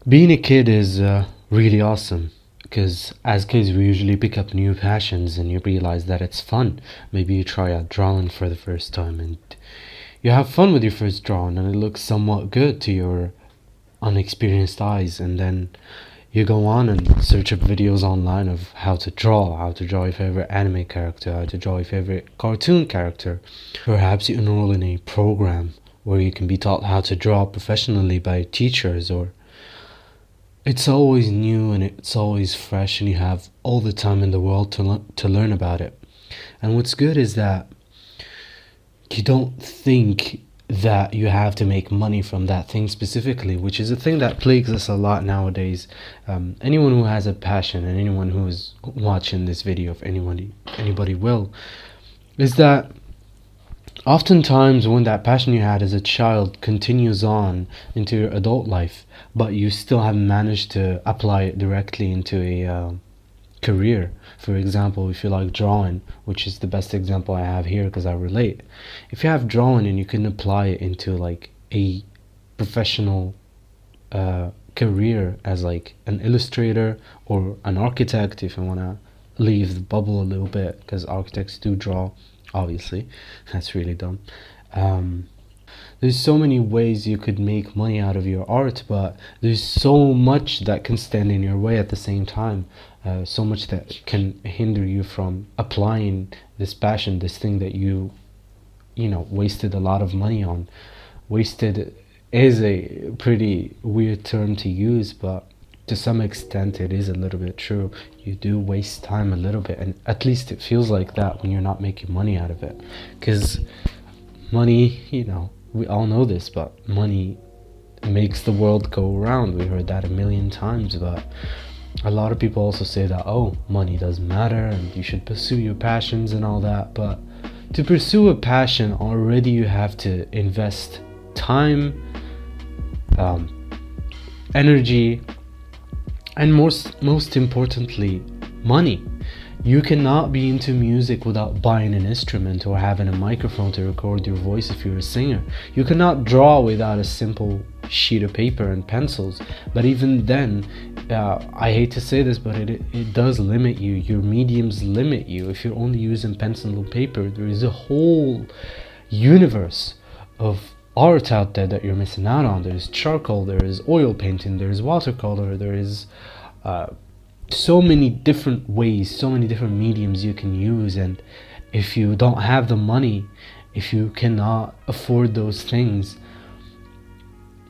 Being a kid is really awesome because as kids we usually pick up new passions and you realize that it's fun. Maybe you try out drawing for the first time and you have fun with your first drawing and it looks somewhat good to your unexperienced eyes, and then you go on and search up videos online of how to draw your favorite anime character, how to draw your favorite cartoon character. Perhaps you enroll in a program where you can be taught how to draw professionally by teachers, or it's always new and it's always fresh and you have all the time in the world to learn about it. And what's good is that you don't think that you have to make money from that thing specifically, which is a thing that plagues us a lot nowadays. Anyone who has a passion, and anyone who is watching this video, if anybody will, is that oftentimes when that passion you had as a child continues on into your adult life, but you still haven't managed to apply it directly into a career. For example, if you like drawing, which is the best example I have here because I relate. If you have drawing and you can apply it into like a professional career as like an illustrator or an architect, if you want to leave the bubble a little bit, because architects do draw, obviously. That's really dumb. There's so many ways you could make money out of your art, but there's so much that can stand in your way at the same time. So much that can hinder you from applying this passion, this thing that you wasted a lot of money on. Wasted is a pretty weird term to use, but to some extent it is a little bit true. You do waste time a little bit, and at least it feels like that when you're not making money out of it. Because money, we all know this, but money makes the world go around. We heard that a million times, but a lot of people also say that, oh, money doesn't matter and you should pursue your passions and all that. But to pursue a passion, already you have to invest time, energy, and most importantly, money. You cannot be into music without buying an instrument or having a microphone to record your voice if you're a singer. You cannot draw without a simple sheet of paper and pencils. But even then, I hate to say this, but it does limit you. Your mediums limit you. If you're only using pencil and paper, there is a whole universe of art out there that you're missing out on. There's charcoal, there is oil painting, there is watercolor, there is so many different ways, so many different mediums you can use. And if you don't have the money, if you cannot afford those things,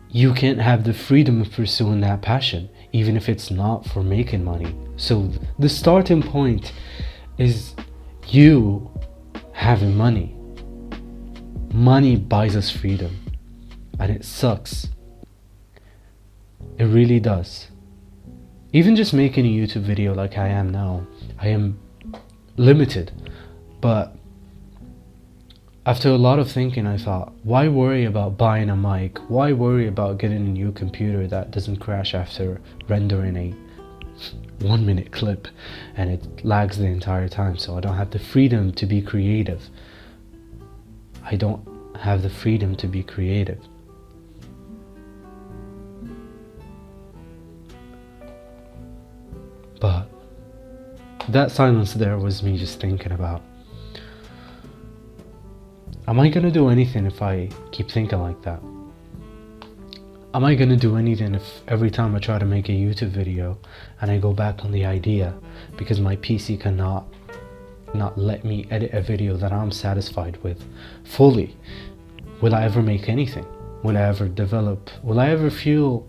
you can't have the freedom of pursuing that passion, even if it's not for making money. So the starting point is you having money. Money buys us freedom, and it sucks. It really does. Even just making a YouTube video like I am now, I am limited. But after a lot of thinking, I thought, why worry about buying a mic? Why worry about getting a new computer that doesn't crash after rendering a 1 minute clip and it lags the entire time? So I don't have the freedom to be creative. I don't have the freedom to be creative. But that silence there was me just thinking about, am I gonna do anything if I keep thinking like that? Am I gonna do anything if every time I try to make a YouTube video and I go back on the idea because my PC cannot not let me edit a video that I'm satisfied with fully? Will I ever make anything? Will I ever develop? Will I ever feel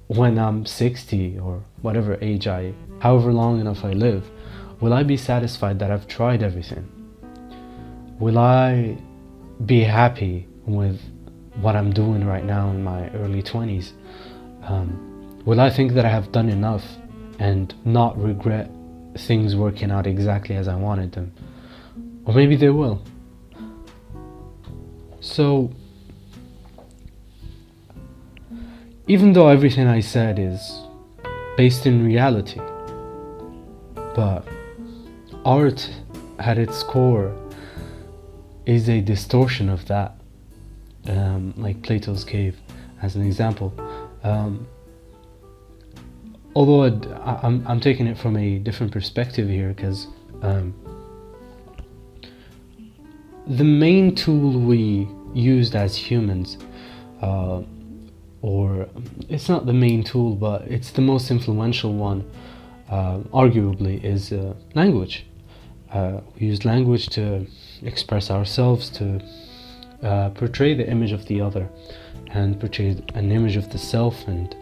when I'm 60 or whatever age however long enough I live, will I be satisfied that I've tried everything? Will I be happy with what I'm doing right now in my early 20s? Will I think that I have done enough and not regret things working out exactly as I wanted them? Or maybe they will. So even though everything I said is based in reality, but art at its core is a distortion of that. Like Plato's cave as an example. although I'm taking it from a different perspective here, because the main tool we used as humans, or it's not the main tool, but it's the most influential one, arguably, is language. We use language to express ourselves, to portray the image of the other, and portray an image of the self and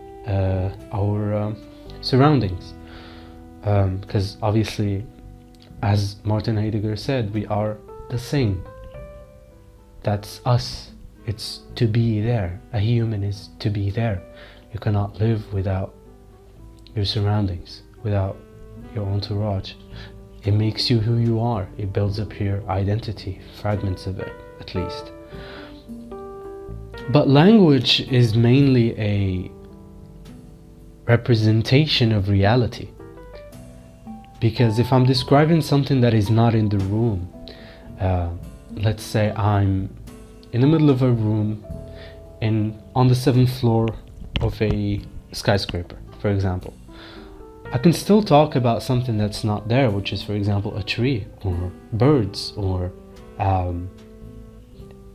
our surroundings. Because obviously, as Martin Heidegger said, we are the same. That's us. It's to be there. A human is to be there. You cannot live without your surroundings, without your entourage. It makes you who you are. It builds up your identity, fragments of it at least. But language is mainly a representation of reality. Because if I'm describing something that is not in the room, let's say I'm in the middle of a room on the 7th floor of a skyscraper, for example, I can still talk about something that's not there, which is, for example, a tree or birds or a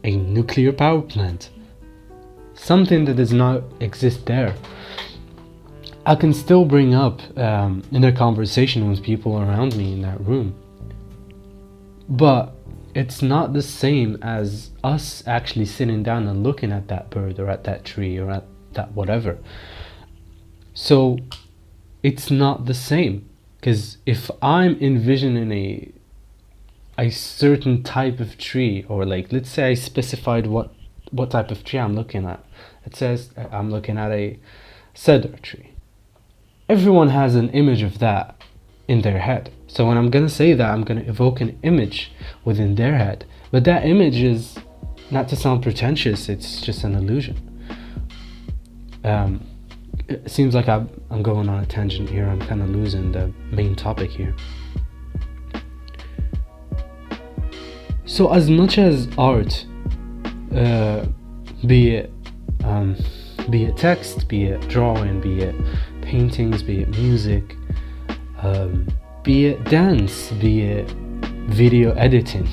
nuclear power plant, something that does not exist there. I can still bring up in a conversation with people around me in that room, but it's not the same as us actually sitting down and looking at that bird or at that tree or at that whatever. So it's not the same, because if I'm envisioning a certain type of tree, or like, let's say I specified what type of tree I'm looking at. It says I'm looking at a cedar tree. Everyone has an image of that in their head. So when I'm gonna say that, I'm gonna evoke an image within their head. But that image is, not to sound pretentious, it's just an illusion. It seems like I'm going on a tangent here. I'm kind of losing the main topic here. So as much as art, be it text, be it drawing, be it paintings, be it music, be it dance, be it video editing,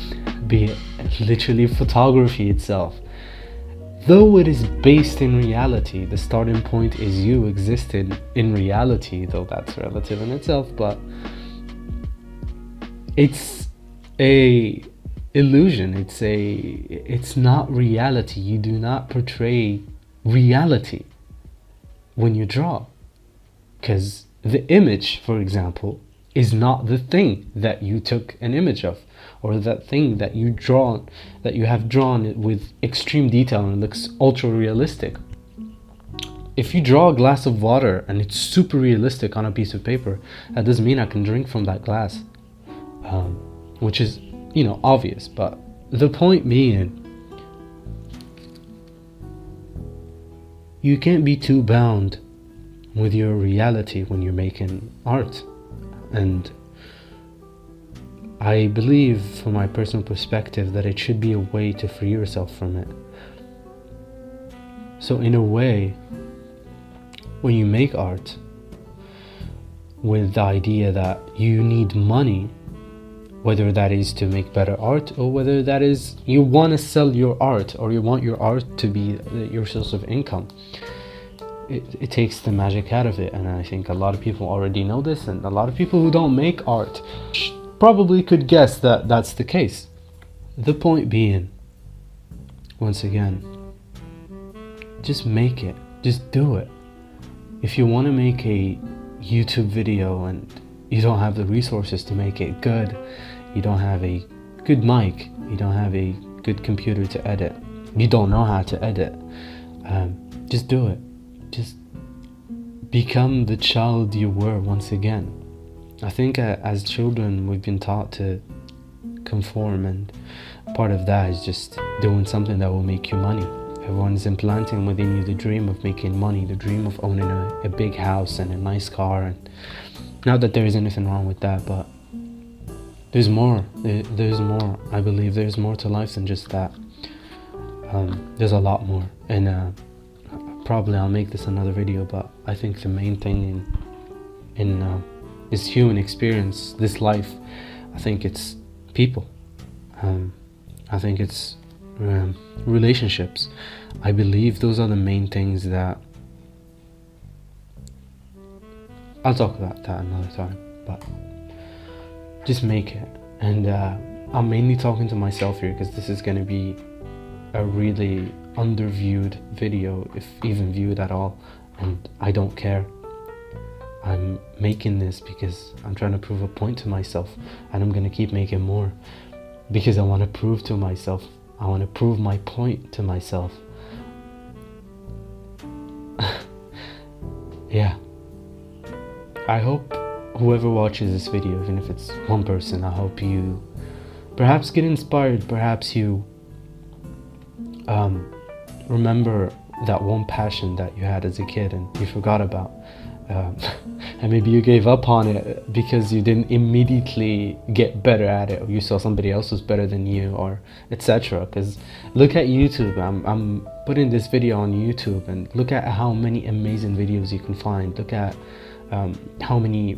be it literally photography itself, though it is based in reality, the starting point is you existed in reality, though that's relative in itself, but it's a illusion. It's not reality. You do not portray reality when you draw, because the image, for example, is not the thing that you took an image of, or that thing that you have drawn with extreme detail and looks ultra realistic. If you draw a glass of water and it's super realistic on a piece of paper, that doesn't mean I can drink from that glass, which is, obvious. But the point being, you can't be too bound with your reality when you're making art. And I believe, from my personal perspective, that it should be a way to free yourself from it. So in a way, when you make art with the idea that you need money, whether that is to make better art, or whether that is you want to sell your art, or you want your art to be your source of income, it takes the magic out of it. And I think a lot of people already know this, and a lot of people who don't make art probably could guess that that's the case. The point being, once again, just make it, just do it. If you want to make a YouTube video and you don't have the resources to make it good, you don't have a good mic, you don't have a good computer to edit, you don't know how to edit, just do it. Just become the child you were once again. I think as children we've been taught to conform, and part of that is just doing something that will make you money. Everyone's implanting within you the dream of making money, the dream of owning a big house and a nice car. And not that there is anything wrong with that, but there's more. There's more. I believe there's more to life than just that. There's a lot more. And probably I'll make this another video, but I think the main thing in this human experience, this life, I think it's people. I think it's relationships. I believe those are the main things that I'll talk about that another time, but just make it. And I'm mainly talking to myself here because this is going to be a really underviewed video, if even viewed at all, and I don't care. I'm making this because I'm trying to prove a point to myself, and I'm going to keep making more because I want to prove to myself, I want to prove my point to myself. Yeah, I hope whoever watches this video, even if it's one person, I hope you perhaps get inspired, perhaps you remember that one passion that you had as a kid and you forgot about, and maybe you gave up on it because you didn't immediately get better at it, or you saw somebody else was better than you, or etc. Because look at YouTube. I'm putting this video on YouTube, and look at how many amazing videos you can find. Look at how many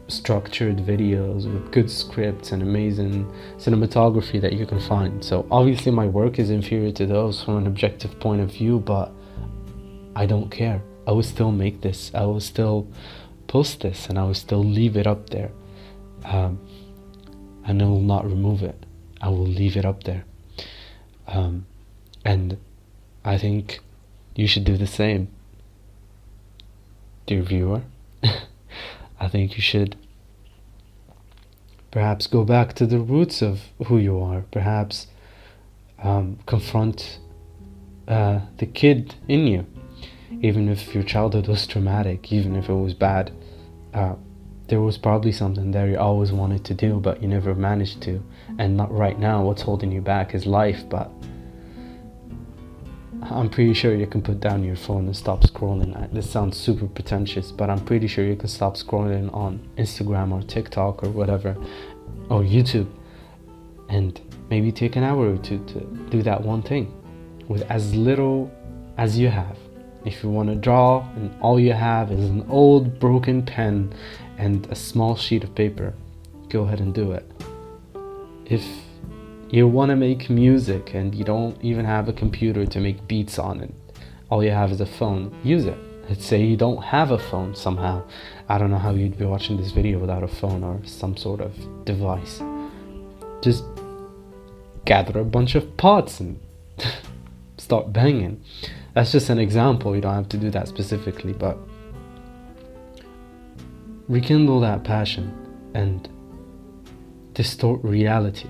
structured videos with good scripts and amazing cinematography that you can find. So obviously my work is inferior to those from an objective point of view, but I don't care. I will still make this, I will still post this, and I will still leave it up there, and I will not remove it. I will leave it up there, and I think you should do the same, dear viewer. I think you should perhaps go back to the roots of who you are. Perhaps confront the kid in you. Even if your childhood was traumatic, even if it was bad, there was probably something there you always wanted to do, but you never managed to. And not right now, what's holding you back is life. But I'm pretty sure you can put down your phone and stop scrolling. This sounds super pretentious, but I'm pretty sure you can stop scrolling on Instagram or TikTok or whatever, or YouTube, and maybe take an hour or two to do that one thing with as little as you have. If you want to draw and all you have is an old broken pen and a small sheet of paper, go ahead and do it. If you want to make music and you don't even have a computer to make beats on it, all you have is a phone, use it. Let's say you don't have a phone somehow. I don't know how you'd be watching this video without a phone or some sort of device. Just gather a bunch of pots and start banging. That's just an example, you don't have to do that specifically, but rekindle that passion and distort reality.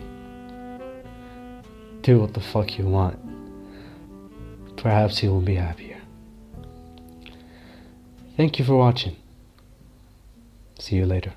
Do what the fuck you want. Perhaps you will be happier. Thank you for watching. See you later.